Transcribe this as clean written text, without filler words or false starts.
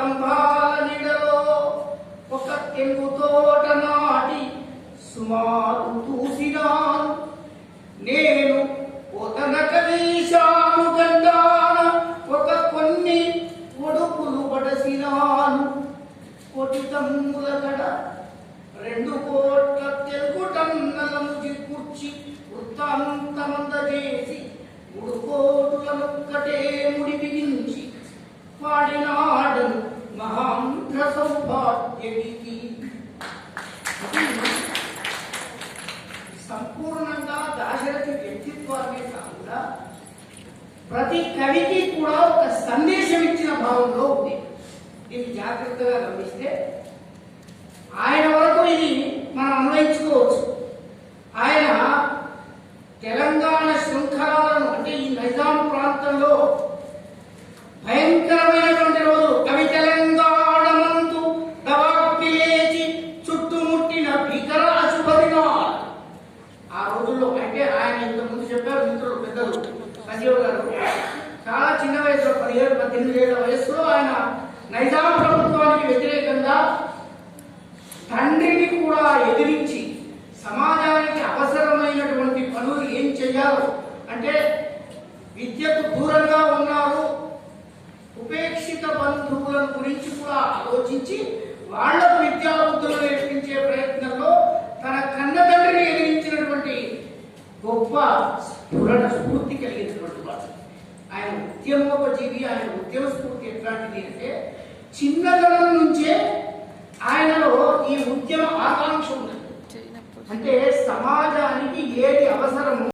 స్తంభాల నీడలో ఒక తెంగు తోట నాటి సుమారు చూసినాను నేను ఒతనక వీశాను గండాన ఒక కొన్ని ఒడుపులు పడసినాను కొటితమ్ముల గడ 2 కోట్ల తెలుగు టన్నలను కూర్చి వృత్తాంతమంద చేసి 3 కోటులనొక్కటే ముడి బిగించి పాడినాడను మహాంధ్ర సౌభాగ్యగీతి. సంపూర్ణంగా దాశరథి వ్యక్తిత్వాన్ని కాకుండా ప్రతి కవికి కూడా ఒక సందేశం ఇచ్చిన భావంలో ఉంది. ఇది జాగ్రత్తగా గమనిస్తే ఆయన వరకు ఇది మనం అన్వయించుకోవచ్చు. ఆయన తెలంగాణ శృంఖలాలను అంటే ఈ నైజాం ప్రాంతంలో భయంకరమైనటువంటి రోజు కవి తెలంగాణమంతు దవాగ్ని లేచి చుట్టుముట్టిన భీకర అశుభదినాలు. ఆ రోజుల్లో అంటే ఆయన ఇంతకుముందు చెప్పారు మిత్రులు పెద్దలు సంజీవ్ గారు చాలా చిన్న వయసులో 17-18 ఏళ్ల వయస్సులో ఆయన నైజాం ప్రభుత్వానికి వ్యతిరేకంగా తండ్రిని కూడా ఎదిరించి సమాజానికి అవసరమైనటువంటి పనులు ఏం చేయాలో అంటే విద్యకు దూరంగా ఉన్నారు ఉపేక్షిత బంధువులను గురించి కూడా ఆలోచించి వాళ్లకు విద్యాబుద్ధులు నేర్పించే ప్రయత్నంలో తన కన్న తండ్రిని ఎదిరించినటువంటి గొప్ప స్ఫూర్తి కలిగినటువంటి వాడు. ఆయన ఉద్యమోపజీవి. ఆయన ఉద్యమ స్ఫూర్తి ఎట్లాంటిది అంటే చిన్నతనం నుంచే ఆయనలో ఈ ఉద్యమ ఆకాంక్ష ఉన్నది. అంటే సమాజానికి ఏది అవసరమో